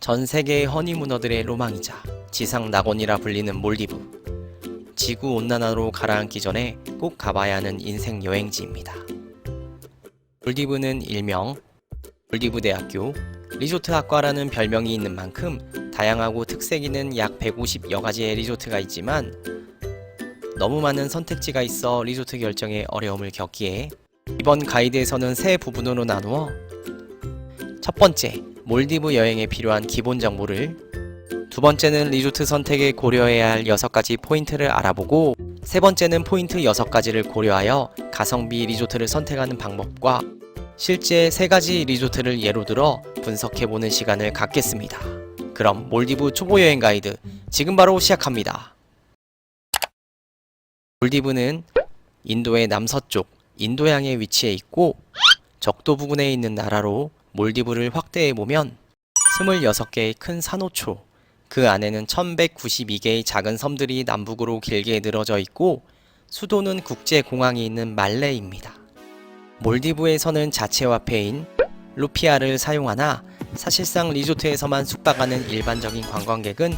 전 세계 허니무너들의 로망이자 지상 낙원이라 불리는 몰디브. 지구 온난화로 가라앉기 전에 꼭 가봐야 하는 인생 여행지입니다. 몰디브는 일명 몰디브 대학교 리조트 학과라는 별명이 있는 만큼 다양하고 특색 있는 약 150여 가지의 리조트가 있지만 너무 많은 선택지가 있어 리조트 결정에 어려움을 겪기에 이번 가이드에서는 세 부분으로 나누어 첫 번째, 몰디브 여행에 필요한 기본 정보를, 두 번째는 리조트 선택에 고려해야 할 6가지 포인트를 알아보고, 세 번째는 포인트 6가지를 고려하여 가성비 리조트를 선택하는 방법과 실제 3가지 리조트를 예로 들어 분석해보는 시간을 갖겠습니다. 그럼 몰디브 초보 여행 가이드 지금 바로 시작합니다. 몰디브는 인도의 남서쪽 인도양에 위치해 있고 적도 부근에 있는 나라로 몰디브를 확대해보면 26개의 큰 산호초, 그 안에는 1192개의 작은 섬들이 남북으로 길게 늘어져 있고 수도는 국제공항이 있는 말레입니다. 몰디브에서는 자체화폐인 루피아를 사용하나 사실상 리조트에서만 숙박하는 일반적인 관광객은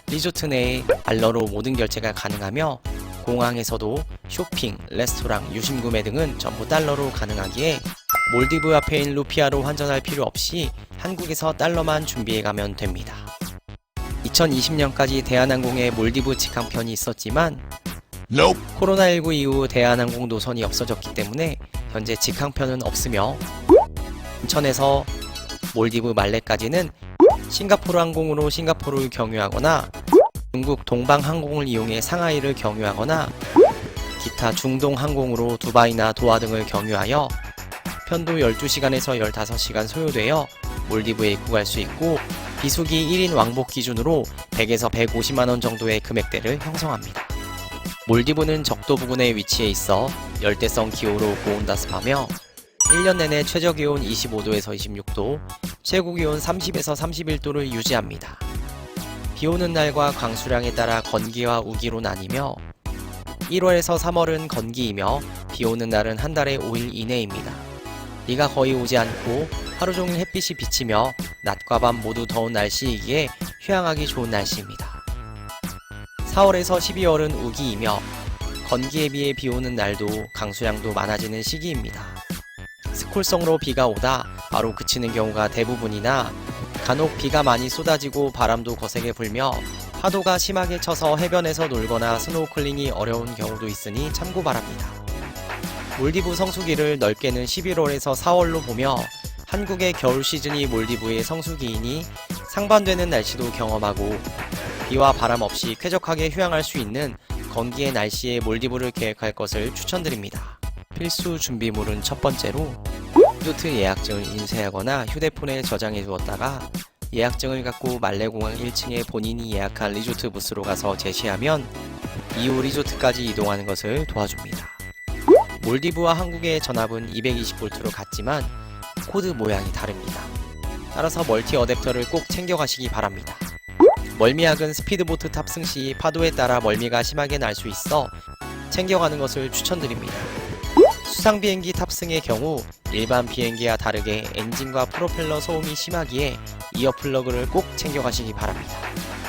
리조트 내에 달러로 모든 결제가 가능하며 공항에서도 쇼핑, 레스토랑, 유심구매 등은 전부 달러로 가능하기에 몰디브 화폐인 루피아로 환전할 필요 없이 한국에서 달러만 준비해가면 됩니다. 2020년까지 대한항공에 몰디브 직항편이 있었지만 코로나19 이후 대한항공 노선이 없어졌기 때문에 현재 직항편은 없으며 인천에서 몰디브 말레까지는 싱가포르 항공으로 싱가포르를 경유하거나 중국 동방항공을 이용해 상하이를 경유하거나 기타 중동 항공으로 두바이나 도하 등을 경유하여 편도 12시간에서 15시간 소요되어 몰디브에 입국할 수 있고 비수기 1인 왕복 기준으로 100에서 150만원 정도의 금액대를 형성합니다. 몰디브는 적도 부근에 위치해 있어 열대성 기후로 고온다습하며 1년 내내 최저기온 25도에서 26도, 최고기온 30에서 31도를 유지합니다. 비오는 날과 강수량에 따라 건기와 우기로 나뉘며 1월에서 3월은 건기이며 비오는 날은 한 달에 5일 이내입니다. 비가 거의 오지 않고 하루 종일 햇빛이 비치며 낮과 밤 모두 더운 날씨이기에 휴양하기 좋은 날씨입니다. 4월에서 12월은 우기이며 건기에 비해 비오는 날도 강수량도 많아지는 시기입니다. 스콜성으로 비가 오다 바로 그치는 경우가 대부분이나 간혹 비가 많이 쏟아지고 바람도 거세게 불며 파도가 심하게 쳐서 해변에서 놀거나 스노클링이 어려운 경우도 있으니 참고 바랍니다. 몰디브 성수기를 넓게는 11월에서 4월로 보며 한국의 겨울 시즌이 몰디브의 성수기이니 상반되는 날씨도 경험하고 비와 바람 없이 쾌적하게 휴양할 수 있는 건기의 날씨에 몰디브를 계획할 것을 추천드립니다. 필수 준비물은 첫 번째로 리조트 예약증을 인쇄하거나 휴대폰에 저장해 두었다가 예약증을 갖고 말레공항 1층에 본인이 예약한 리조트 부스로 가서 제시하면 이후 리조트까지 이동하는 것을 도와줍니다. 몰디브와 한국의 전압은 220V로 같지만 코드 모양이 다릅니다. 따라서 멀티 어댑터를 꼭 챙겨가시기 바랍니다. 멀미약은 스피드보트 탑승 시 파도에 따라 멀미가 심하게 날 수 있어 챙겨가는 것을 추천드립니다. 수상 비행기 탑승의 경우 일반 비행기와 다르게 엔진과 프로펠러 소음이 심하기에 이어플러그를 꼭 챙겨가시기 바랍니다.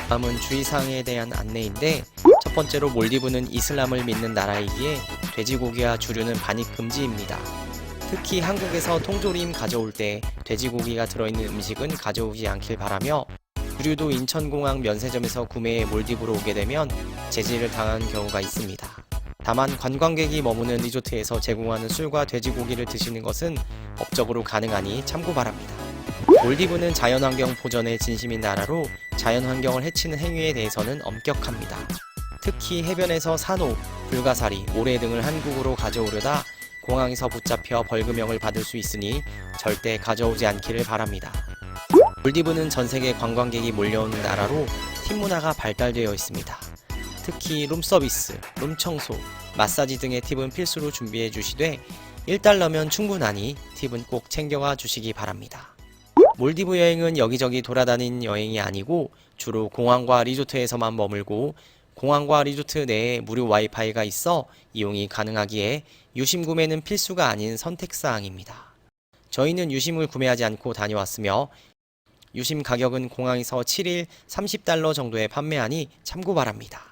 다음은 주의사항에 대한 안내인데 첫 번째로 몰디브는 이슬람을 믿는 나라이기에 돼지고기와 주류는 반입 금지입니다. 특히 한국에서 통조림 가져올 때 돼지고기가 들어있는 음식은 가져오지 않길 바라며 주류도 인천공항 면세점에서 구매해 몰디브로 오게 되면 제지를 당한 경우가 있습니다. 다만 관광객이 머무는 리조트에서 제공하는 술과 돼지고기를 드시는 것은 법적으로 가능하니 참고 바랍니다. 몰디브는 자연환경 보전에 진심인 나라로 자연환경을 해치는 행위에 대해서는 엄격합니다. 특히 해변에서 산호, 불가사리, 모래 등을 한국으로 가져오려다 공항에서 붙잡혀 벌금형을 받을 수 있으니 절대 가져오지 않기를 바랍니다. 몰디브는 전세계 관광객이 몰려오는 나라로 팁 문화가 발달되어 있습니다. 특히 룸서비스, 룸청소, 마사지 등의 팁은 필수로 준비해 주시되 1달러면 충분하니 팁은 꼭 챙겨가 주시기 바랍니다. 몰디브 여행은 여기저기 돌아다니는 여행이 아니고 주로 공항과 리조트에서만 머물고 공항과 리조트 내에 무료 와이파이가 있어 이용이 가능하기에 유심 구매는 필수가 아닌 선택사항입니다. 저희는 유심을 구매하지 않고 다녀왔으며 유심 가격은 공항에서 7일 30달러 정도에 판매하니 참고 바랍니다.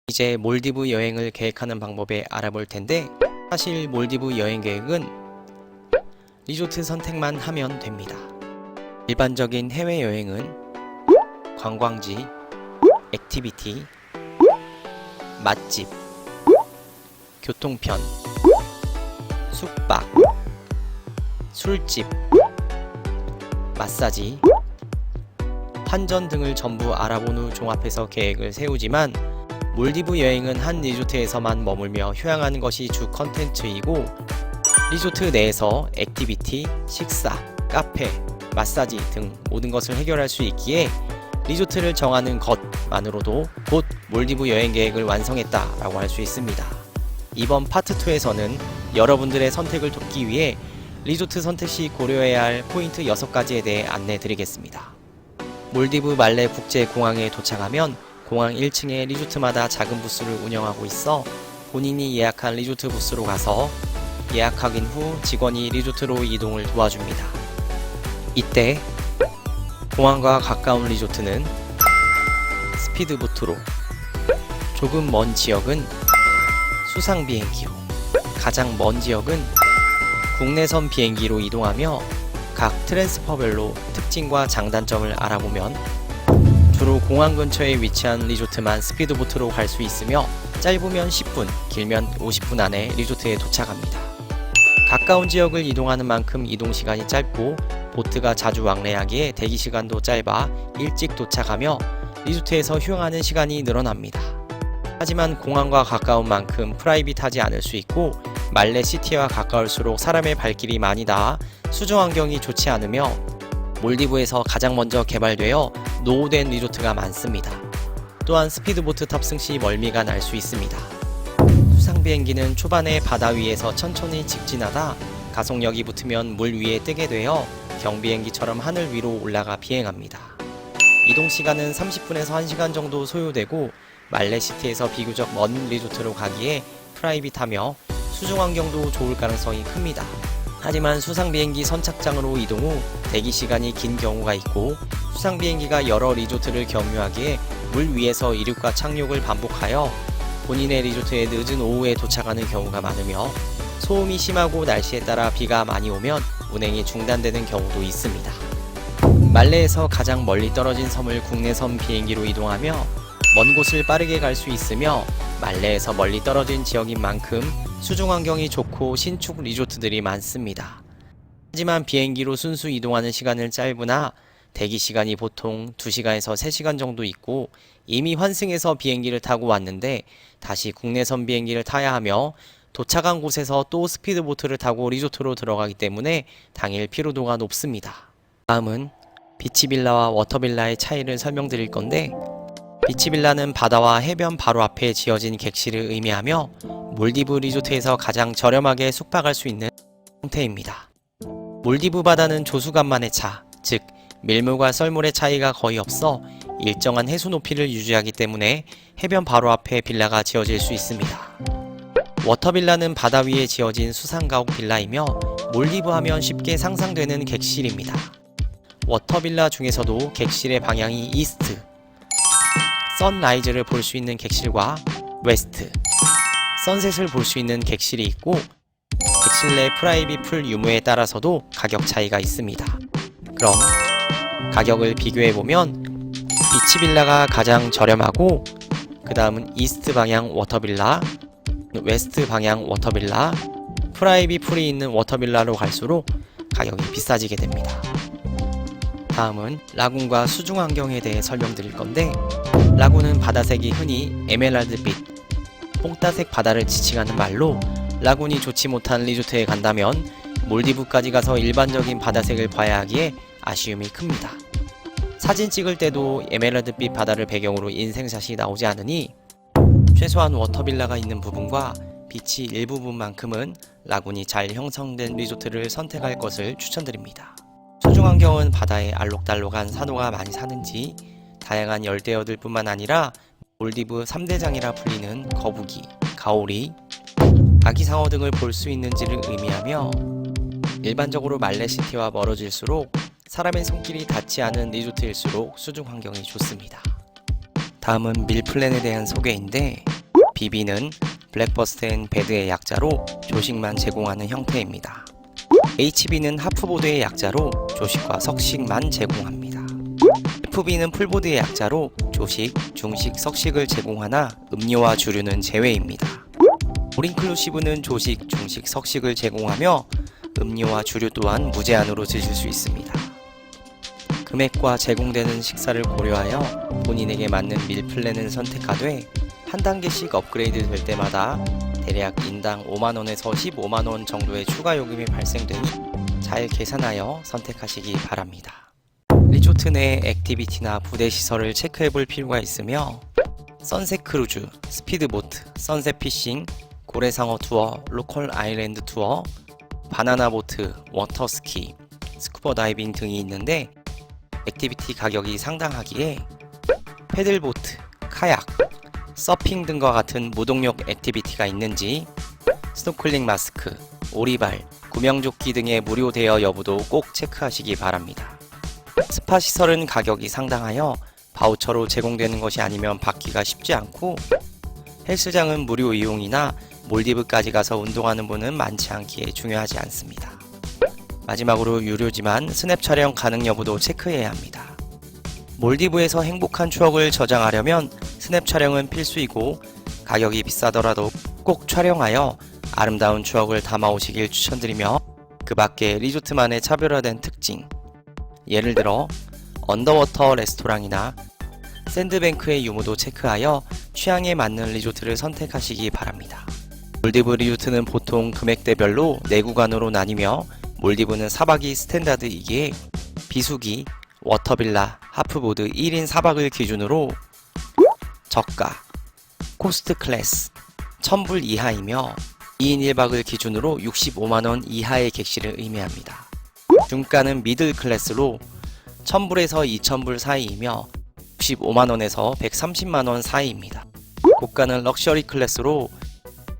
이제 몰디브 여행을 계획하는 방법에 알아볼 텐데, 사실 몰디브 여행 계획은 리조트 선택만 하면 됩니다. 일반적인 해외여행은 관광지, 액티비티, 맛집, 교통편, 숙박, 술집, 마사지, 환전 등을 전부 알아본 후 종합해서 계획을 세우지만, 몰디브 여행은 한 리조트에서만 머물며 휴양하는 것이 주 컨텐츠이고, 리조트 내에서 액티비티, 식사, 카페, 마사지 등 모든 것을 해결할 수 있기에 리조트를 정하는 것만으로도 곧 몰디브 여행 계획을 완성했다라고 할 수 있습니다. 이번 파트 2에서는 여러분들의 선택을 돕기 위해 리조트 선택 시 고려해야 할 포인트 6가지에 대해 안내 드리겠습니다. 몰디브 말레 국제공항에 도착하면 공항 1층에 리조트마다 작은 부스를 운영하고 있어 본인이 예약한 리조트 부스로 가서 예약 확인 후 직원이 리조트로 이동을 도와줍니다. 이때 공항과 가까운 리조트는 스피드보트로, 조금 먼 지역은 수상 비행기로, 가장 먼 지역은 국내선 비행기로 이동하며 각 트랜스퍼별로 특징과 장단점을 알아보면 주로 공항 근처에 위치한 리조트만 스피드보트로 갈 수 있으며 짧으면 10분, 길면 50분 안에 리조트에 도착합니다. 가까운 지역을 이동하는 만큼 이동 시간이 짧고 보트가 자주 왕래하기에 대기 시간도 짧아 일찍 도착하며 리조트에서 휴양하는 시간이 늘어납니다. 하지만 공항과 가까운 만큼 프라이빗하지 않을 수 있고 말레 시티와 가까울수록 사람의 발길이 많이 닿아 수중 환경이 좋지 않으며 몰디브에서 가장 먼저 개발되어 노후된 리조트가 많습니다. 또한 스피드보트 탑승 시 멀미가 날 수 있습니다. 수상 비행기는 초반에 바다 위에서 천천히 직진하다 가속력이 붙으면 물 위에 뜨게 되어 경비행기처럼 하늘 위로 올라가 비행합니다. 이동 시간은 30분에서 1시간 정도 소요되고 말레시티에서 비교적 먼 리조트로 가기에 프라이빗하며 수중 환경도 좋을 가능성이 큽니다. 하지만 수상 비행기 선착장으로 이동 후 대기 시간이 긴 경우가 있고 수상 비행기가 여러 리조트를 경유하기에 물 위에서 이륙과 착륙을 반복하여 본인의 리조트에 늦은 오후에 도착하는 경우가 많으며 소음이 심하고 날씨에 따라 비가 많이 오면 운행이 중단되는 경우도 있습니다. 말레에서 가장 멀리 떨어진 섬을 국내선 비행기로 이동하며 먼 곳을 빠르게 갈 수 있으며 말레에서 멀리 떨어진 지역인 만큼 수중 환경이 좋고 신축 리조트들이 많습니다. 하지만 비행기로 순수 이동하는 시간은 짧으나 대기 시간이 보통 2시간에서 3시간 정도 있고 이미 환승해서 비행기를 타고 왔는데 다시 국내선 비행기를 타야 하며 도착한 곳에서 또 스피드보트를 타고 리조트로 들어가기 때문에 당일 피로도가 높습니다. 다음은 비치빌라와 워터빌라의 차이를 설명드릴 건데, 비치빌라는 바다와 해변 바로 앞에 지어진 객실을 의미하며 몰디브 리조트에서 가장 저렴하게 숙박할 수 있는 형태입니다. 몰디브 바다는 조수간만의 차, 즉 밀물과 썰물의 차이가 거의 없어 일정한 해수 높이를 유지하기 때문에 해변 바로 앞에 빌라가 지어질 수 있습니다. 워터빌라는 바다 위에 지어진 수상가옥 빌라이며 몰디브 하면 쉽게 상상되는 객실입니다. 워터빌라 중에서도 객실의 방향이 이스트, 선라이즈를 볼 수 있는 객실과 웨스트, 선셋을 볼 수 있는 객실이 있고 객실 내 프라이빗 풀 유무에 따라서도 가격 차이가 있습니다. 그럼 가격을 비교해보면 비치빌라가 가장 저렴하고 그 다음은 이스트 방향 워터빌라, 웨스트 방향 워터빌라, 프라이빗 풀이 있는 워터빌라로 갈수록 가격이 비싸지게 됩니다. 다음은 라군과 수중 환경에 대해 설명드릴 건데, 라군은 바다색이 흔히 에메랄드빛, 뽕따색 바다를 지칭하는 말로 라군이 좋지 못한 리조트에 간다면 몰디브까지 가서 일반적인 바다색을 봐야 하기에 아쉬움이 큽니다. 사진 찍을 때도 에메랄드빛 바다를 배경으로 인생샷이 나오지 않으니 최소한 워터빌라가 있는 부분과 비치 일부분만큼은 라군이 잘 형성된 리조트를 선택할 것을 추천드립니다. 수중 환경은 바다에 알록달록한 산호가 많이 사는지 다양한 열대어들 뿐만 아니라 몰디브 3대장이라 불리는 거북이, 가오리, 아기상어 등을 볼 수 있는지를 의미하며 일반적으로 말레시티와 멀어질수록 사람의 손길이 닿지 않은 리조트일수록 수중 환경이 좋습니다. 다음은 밀 플랜에 대한 소개인데, BB는 블랙버스트 앤 배드의 약자로 조식만 제공하는 형태입니다. HB는 하프보드의 약자로 조식과 석식만 제공합니다. FB는 풀보드의 약자로 조식, 중식, 석식을 제공하나 음료와 주류는 제외입니다. 올인클루시브는 조식, 중식, 석식을 제공하며 음료와 주류 또한 무제한으로 드실 수 있습니다. 금액과 제공되는 식사를 고려하여 본인에게 맞는 밀 플랜을 선택하되 한 단계씩 업그레이드 될 때마다 대략 인당 5만원에서 15만원 정도의 추가 요금이 발생되니 잘 계산하여 선택하시기 바랍니다. 리조트 내 액티비티나 부대 시설을 체크해 볼 필요가 있으며 선셋 크루즈, 스피드보트, 선셋 피싱, 고래상어 투어, 로컬 아일랜드 투어, 바나나 보트, 워터스키, 스쿠버 다이빙 등이 있는데 액티비티 가격이 상당하기에 패들보트, 카약, 서핑 등과 같은 무동력 액티비티가 있는지 스노클링 마스크, 오리발, 구명조끼 등의 무료 대여 여부도 꼭 체크하시기 바랍니다. 스파 시설은 가격이 상당하여 바우처로 제공되는 것이 아니면 받기가 쉽지 않고 헬스장은 무료 이용이나 몰디브까지 가서 운동하는 분은 많지 않기에 중요하지 않습니다. 마지막으로 유료지만 스냅 촬영 가능 여부도 체크해야 합니다. 몰디브에서 행복한 추억을 저장하려면 스냅 촬영은 필수이고 가격이 비싸더라도 꼭 촬영하여 아름다운 추억을 담아오시길 추천드리며 그 밖에 리조트만의 차별화된 특징, 예를 들어 언더워터 레스토랑이나 샌드뱅크의 유무도 체크하여 취향에 맞는 리조트를 선택하시기 바랍니다. 몰디브 리조트는 보통 금액대별로 4구간으로 나뉘며 몰디브는 4박이 스탠다드이기에 비수기, 워터빌라, 하프보드 1인 4박을 기준으로 저가, 코스트 클래스, 1000불 이하이며 2인 1박을 기준으로 65만원 이하의 객실을 의미합니다. 중가는 미들 클래스로 1000불에서 2000불 사이이며 65만원에서 130만원 사이입니다. 고가는 럭셔리 클래스로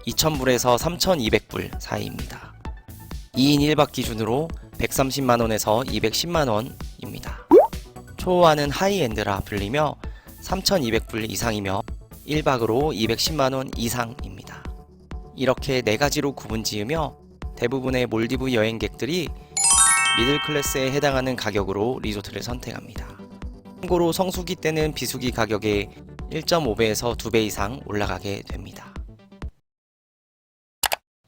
2000불에서 3200불 사이입니다. 2인 1박 기준으로 130만원에서 210만원입니다. 초호화는 하이엔드라 불리며 3200불 이상이며 1박으로 210만원 이상입니다. 이렇게 4가지로 구분 지으며 대부분의 몰디브 여행객들이 미들 클래스에 해당하는 가격으로 리조트를 선택합니다. 참고로 성수기 때는 비수기 가격의 1.5배에서 2배 이상 올라가게 됩니다.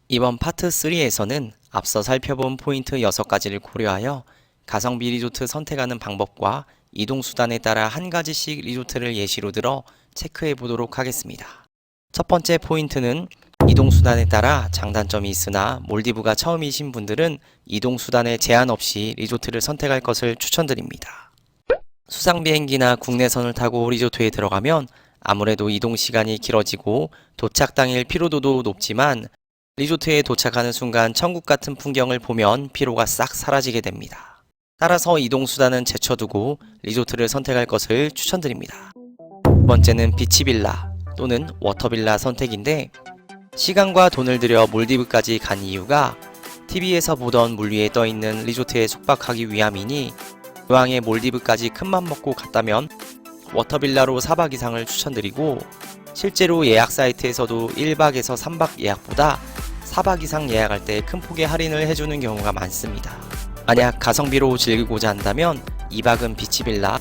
이번 파트 3에서는 앞서 살펴본 포인트 6가지를 고려하여 가성비 리조트 선택하는 방법과 이동수단에 따라 한 가지씩 리조트를 예시로 들어 체크해 보도록 하겠습니다. 첫 번째 포인트는 이동수단에 따라 장단점이 있으나 몰디브가 처음이신 분들은 이동수단에 제한 없이 리조트를 선택할 것을 추천드립니다. 수상비행기나 국내선을 타고 리조트에 들어가면 아무래도 이동시간이 길어지고 도착 당일 피로도도 높지만 리조트에 도착하는 순간 천국 같은 풍경을 보면 피로가 싹 사라지게 됩니다. 따라서 이동수단은 제쳐두고 리조트를 선택할 것을 추천드립니다. 두 번째는 비치빌라 또는 워터빌라 선택인데 시간과 돈을 들여 몰디브까지 간 이유가 TV에서 보던 물 위에 떠있는 리조트에 숙박하기 위함이니 이왕에 몰디브까지 큰맘 먹고 갔다면 워터빌라로 4박 이상을 추천드리고 실제로 예약 사이트에서도 1박에서 3박 예약보다 4박 이상 예약할 때 큰 폭의 할인을 해주는 경우가 많습니다. 만약 가성비로 즐기고자 한다면 2박은 비치빌라,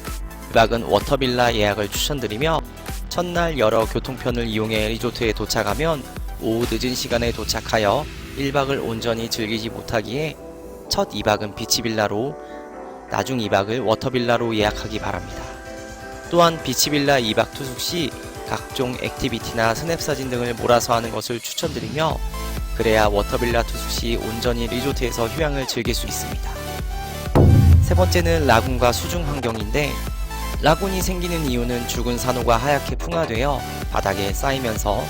2박은 워터빌라 예약을 추천드리며 첫날 여러 교통편을 이용해 리조트에 도착하면 오후 늦은 시간에 도착하여 1박을 온전히 즐기지 못하기에 첫 2박은 비치빌라로 나중 2박을 워터빌라로 예약하기 바랍니다. 또한 비치빌라 2박 투숙 시 각종 액티비티나 스냅사진 등을 몰아서 하는 것을 추천드리며 그래야 워터빌라 투숙 시 온전히 리조트에서 휴양을 즐길 수 있습니다. 세 번째는 라군과 수중 환경인데 라군이 생기는 이유는 죽은 산호가 하얗게 풍화되어 바닥에 쌓이면서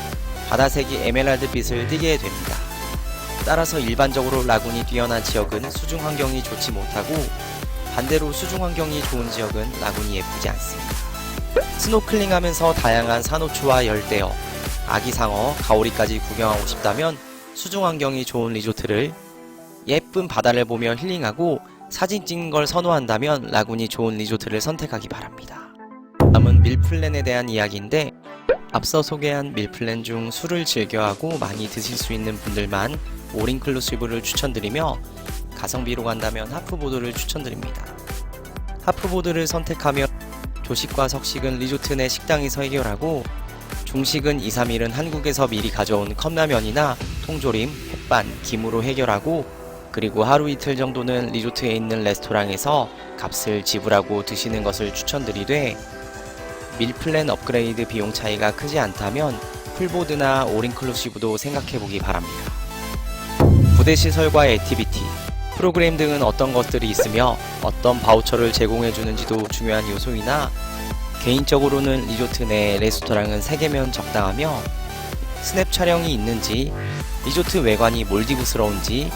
바다색이 에메랄드빛을 띠게 됩니다. 따라서 일반적으로 라군이 뛰어난 지역은 수중 환경이 좋지 못하고 반대로 수중 환경이 좋은 지역은 라군이 예쁘지 않습니다. 스노클링하면서 다양한 산호초와 열대어, 아기상어, 가오리까지 구경하고 싶다면 수중 환경이 좋은 리조트를 예쁜 바다를 보며 힐링하고 사진 찍는 걸 선호한다면 라군이 좋은 리조트를 선택하기 바랍니다. 다음은 밀플랜에 대한 이야기인데, 앞서 소개한 밀플랜 중 술을 즐겨하고 많이 드실 수 있는 분들만 올인클루시브를 추천드리며, 가성비로 간다면 하프보드를 추천드립니다. 하프보드를 선택하면 조식과 석식은 리조트 내 식당에서 해결하고, 중식은 2, 3일은 한국에서 미리 가져온 컵라면이나 통조림, 햇반, 김으로 해결하고, 그리고 하루 이틀 정도는 리조트에 있는 레스토랑에서 값을 지불하고 드시는 것을 추천드리되, 밀플랜 업그레이드 비용 차이가 크지 않다면 풀보드나 올인클루시브도 생각해보기 바랍니다. 부대 시설과 액티비티, 프로그램 등은 어떤 것들이 있으며 어떤 바우처를 제공해주는지도 중요한 요소이나, 개인적으로는 리조트 내 레스토랑은 3개면 적당하며, 스냅 촬영이 있는지, 리조트 외관이 몰디브스러운지,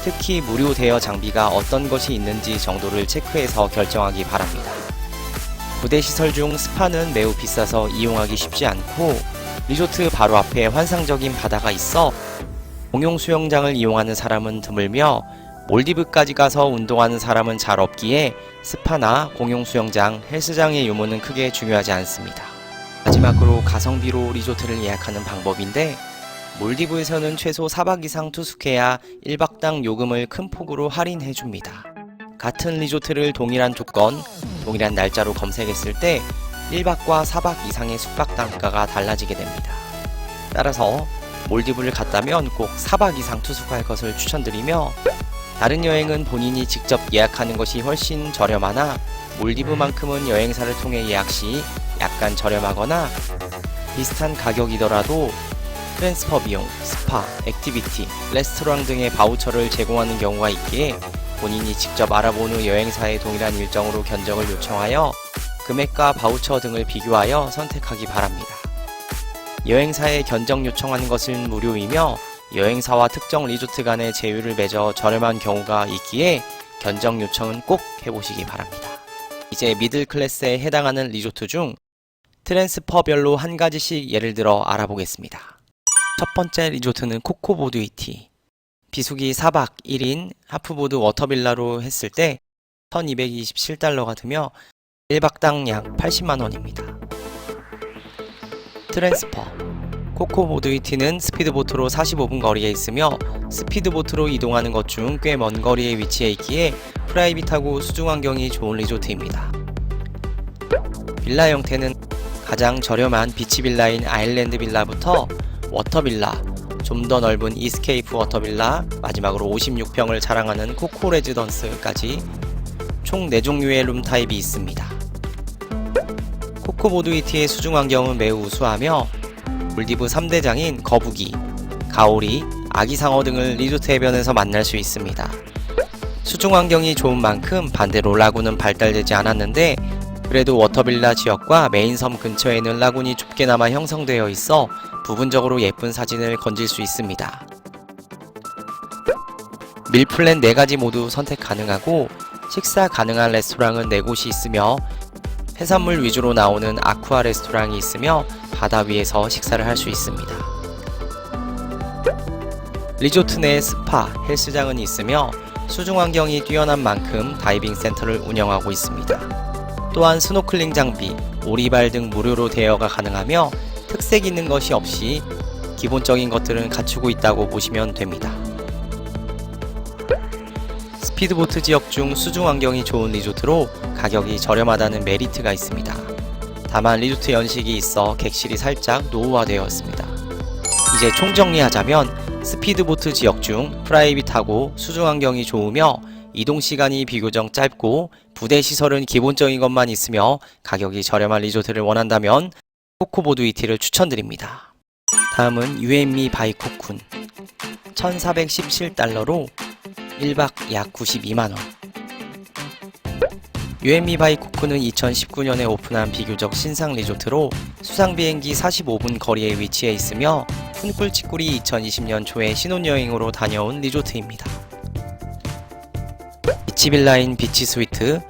특히 무료 대여 장비가 어떤 것이 있는지 정도를 체크해서 결정하기 바랍니다. 부대 시설 중 스파는 매우 비싸서 이용하기 쉽지 않고, 리조트 바로 앞에 환상적인 바다가 있어 공용 수영장을 이용하는 사람은 드물며, 몰디브까지 가서 운동하는 사람은 잘 없기에 스파나 공용 수영장, 헬스장의 유무는 크게 중요하지 않습니다. 마지막으로 가성비로 리조트를 예약하는 방법인데, 몰디브에서는 최소 4박 이상 투숙해야 1박당 요금을 큰 폭으로 할인해줍니다. 같은 리조트를 동일한 조건, 동일한 날짜로 검색했을 때 1박과 4박 이상의 숙박 단가가 달라지게 됩니다. 따라서 몰디브를 갔다면 꼭 4박 이상 투숙할 것을 추천드리며, 다른 여행은 본인이 직접 예약하는 것이 훨씬 저렴하나, 몰디브만큼은 여행사를 통해 예약 시 약간 저렴하거나 비슷한 가격이더라도 트랜스퍼 비용, 스파, 액티비티, 레스토랑 등의 바우처를 제공하는 경우가 있기에 본인이 직접 알아본 후 여행사의 동일한 일정으로 견적을 요청하여 금액과 바우처 등을 비교하여 선택하기 바랍니다. 여행사에 견적 요청하는 것은 무료이며, 여행사와 특정 리조트 간의 제휴를 맺어 저렴한 경우가 있기에 견적 요청은 꼭 해보시기 바랍니다. 이제 미들 클래스에 해당하는 리조트 중 트랜스퍼별로 한 가지씩 예를 들어 알아보겠습니다. 첫 번째 리조트는 코코보드이티. 비수기 4박 1인 하프보드 워터빌라로 했을 때 1227달러가 드며 1박당 약 80만원입니다. 트랜스퍼 코코보드이티는 스피드보트로 45분 거리에 있으며, 스피드보트로 이동하는 것 중 꽤 먼 거리에 위치해 있기에 프라이빗하고 수중 환경이 좋은 리조트입니다. 빌라 형태는 가장 저렴한 비치빌라인 아일랜드 빌라부터 워터빌라, 좀 더 넓은 이스케이프 워터빌라, 마지막으로 56평을 자랑하는 코코 레지던스까지 총 4종류의 룸타입이 있습니다. 코코보드이티의 수중 환경은 매우 우수하며, 몰디브 3대장인 거북이, 가오리, 아기상어 등을 리조트 해변에서 만날 수 있습니다. 수중 환경이 좋은 만큼 반대로 라군은 발달되지 않았는데, 그래도 워터빌라 지역과 메인섬 근처에는 라군이 좁게나마 형성되어 있어 부분적으로 예쁜 사진을 건질 수 있습니다. 밀플랜 4가지 모두 선택 가능하고, 식사 가능한 레스토랑은 4곳이 있으며, 해산물 위주로 나오는 아쿠아 레스토랑이 있으며 바다 위에서 식사를 할 수 있습니다. 리조트 내에 스파, 헬스장은 있으며 수중 환경이 뛰어난 만큼 다이빙 센터를 운영하고 있습니다. 또한 스노클링 장비, 오리발 등 무료로 대여가 가능하며 특색 있는 것이 없이 기본적인 것들은 갖추고 있다고 보시면 됩니다. 스피드보트 지역 중 수중 환경이 좋은 리조트로 가격이 저렴하다는 메리트가 있습니다. 다만 리조트 연식이 있어 객실이 살짝 노후화되어 있습니다. 이제 총정리하자면 스피드보트 지역 중 프라이빗하고 수중 환경이 좋으며 이동 시간이 비교적 짧고 부대 시설은 기본적인 것만 있으며 가격이 저렴한 리조트를 원한다면 코코보드이티를 추천드립니다. 다음은 유앤미 바이 코쿤 1417달러로 1박 약 92만원. 유앤미 바이 코쿤은 2019년에 오픈한 비교적 신상 리조트로 수상비행기 45분 거리에 위치해 있으며 푼꿀치꿀이 2020년 초에 신혼여행으로 다녀온 리조트입니다. 비치빌라인 비치스위트,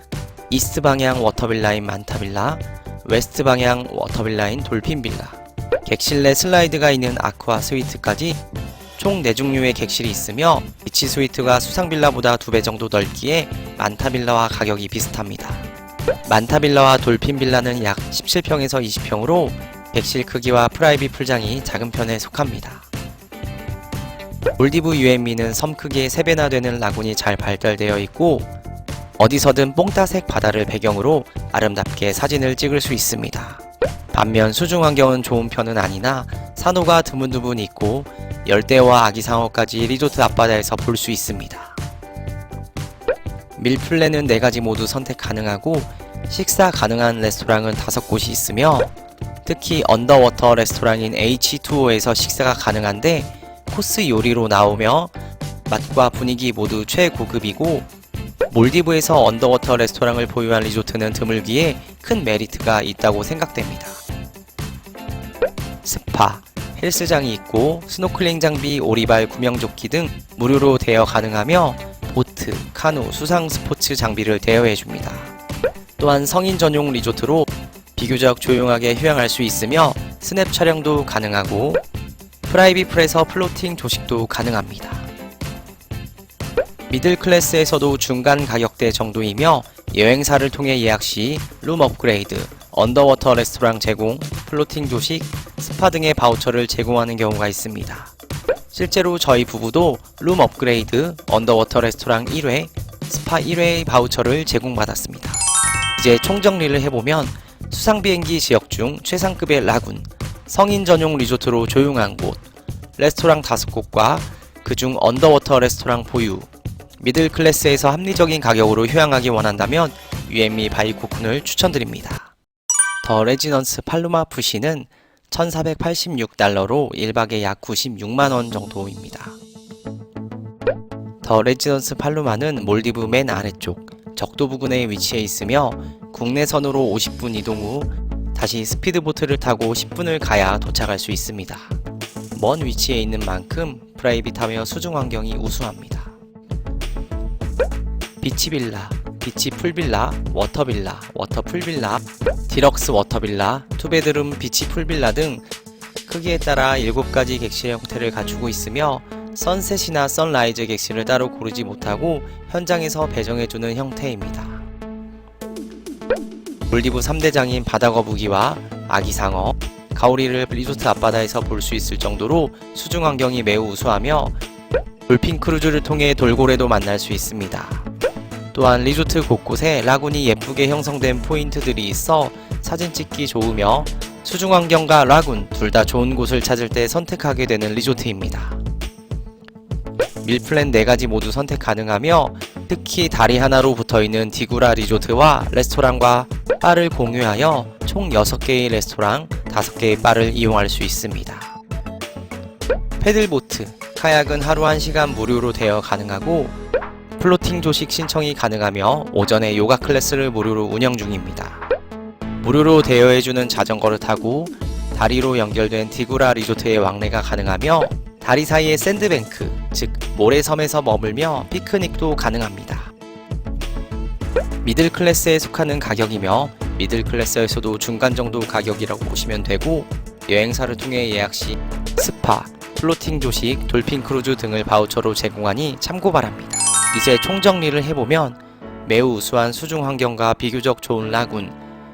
이스트 방향 워터빌라인 만타빌라, 웨스트 방향 워터빌라인 돌핀빌라, 객실 내 슬라이드가 있는 아쿠아 스위트까지 총 4종류의 객실이 있으며 비치 스위트가 수상 빌라보다 2배 정도 넓기에 만타 빌라와 가격이 비슷합니다. 만타 빌라와 돌핀 빌라는 약 17평에서 20평으로 객실 크기와 프라이빗 풀장이 작은 편에 속합니다. 몰디브 UMB는 섬 크기의 3배나 되는 라군이 잘 발달되어 있고 어디서든 뽕따색 바다를 배경으로 아름답게 사진을 찍을 수 있습니다. 반면 수중 환경은 좋은 편은 아니나 산호가 드문드문 있고 열대와 아기상어까지 리조트 앞바다에서 볼 수 있습니다. 밀플랜은 4가지 모두 선택 가능하고 식사 가능한 레스토랑은 5곳이 있으며 특히 언더워터 레스토랑인 H2O에서 식사가 가능한데 코스 요리로 나오며 맛과 분위기 모두 최고급이고 몰디브에서 언더워터 레스토랑을 보유한 리조트는 드물기에 큰 메리트가 있다고 생각됩니다. 스파, 헬스장이 있고 스노클링 장비, 오리발, 구명조끼 등 무료로 대여 가능하며 보트, 카누, 수상 스포츠 장비를 대여해줍니다. 또한 성인 전용 리조트로 비교적 조용하게 휴양할 수 있으며 스냅 촬영도 가능하고 프라이빗 풀에서 플로팅 조식도 가능합니다. 미들 클래스에서도 중간 가격대 정도이며 여행사를 통해 예약 시 룸 업그레이드, 언더워터 레스토랑 제공, 플로팅 조식, 스파 등의 바우처를 제공하는 경우가 있습니다. 실제로 저희 부부도 룸 업그레이드, 언더워터 레스토랑 1회, 스파 1회의 바우처를 제공받았습니다. 이제 총정리를 해보면 수상 비행기 지역 중 최상급의 라군, 성인 전용 리조트로 조용한 곳, 레스토랑 5곳과 그중 언더워터 레스토랑 보유, 미들 클래스에서 합리적인 가격으로 휴양하기 원한다면 UMB 바이코쿤을 추천드립니다. 더 레지던스 팔루마 푸시는 1,486달러로 1박에 약 96만원 정도입니다. 더 레지던스 팔루마는 몰디브 맨 아래쪽 적도 부근에 위치해 있으며 국내선으로 50분 이동 후 다시 스피드보트를 타고 10분을 가야 도착할 수 있습니다. 먼 위치에 있는 만큼 프라이빗하며 수중 환경이 우수합니다. 비치빌라, 비치 풀빌라, 워터빌라, 워터풀빌라, 디럭스 워터빌라, 투베드룸 비치 풀빌라 등 크기에 따라 7가지 객실 형태를 갖추고 있으며 선셋이나 선라이즈 객실을 따로 고르지 못하고 현장에서 배정해주는 형태입니다. 몰디브 3대장인 바다거북이와 아기상어, 가오리를 리조트 앞바다에서 볼 수 있을 정도로 수중 환경이 매우 우수하며 돌핀 크루즈를 통해 돌고래도 만날 수 있습니다. 또한 리조트 곳곳에 라군이 예쁘게 형성된 포인트들이 있어 사진 찍기 좋으며 수중 환경과 라군 둘 다 좋은 곳을 찾을 때 선택하게 되는 리조트입니다. 밀플랜 4가지 모두 선택 가능하며 특히 다리 하나로 붙어있는 디구라 리조트와 레스토랑과 바를 공유하여 총 6개의 레스토랑, 5개의 바를 이용할 수 있습니다. 패들보트, 카약은 하루 1시간 무료로 대여 가능하고 플로팅 조식 신청이 가능하며 오전에 요가 클래스를 무료로 운영 중입니다. 무료로 대여해주는 자전거를 타고 다리로 연결된 디구라 리조트의 왕래가 가능하며 다리 사이의 샌드뱅크, 즉 모래섬에서 머물며 피크닉도 가능합니다. 미들 클래스에 속하는 가격이며 미들 클래스에서도 중간 정도 가격이라고 보시면 되고 여행사를 통해 예약 시 스파, 플로팅 조식, 돌핀 크루즈 등을 바우처로 제공하니 참고 바랍니다. 이제 총정리를 해보면 매우 우수한 수중 환경과 비교적 좋은 라군,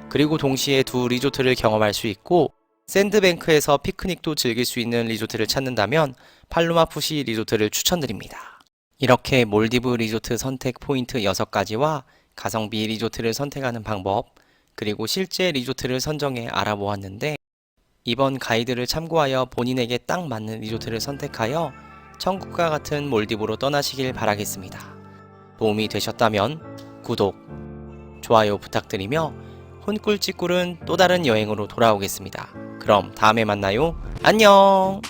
그리고 동시에 두 리조트를 경험할 수 있고 샌드뱅크에서 피크닉도 즐길 수 있는 리조트를 찾는다면 팔루마 푸시 리조트를 추천드립니다. 이렇게 몰디브 리조트 선택 포인트 6가지와 가성비 리조트를 선택하는 방법, 그리고 실제 리조트를 선정해 알아보았는데 이번 가이드를 참고하여 본인에게 딱 맞는 리조트를 선택하여 천국과 같은 몰디브로 떠나시길 바라겠습니다. 도움이 되셨다면 구독, 좋아요 부탁드리며 혼꿀찌꿀은 또 다른 여행으로 돌아오겠습니다. 그럼 다음에 만나요. 안녕!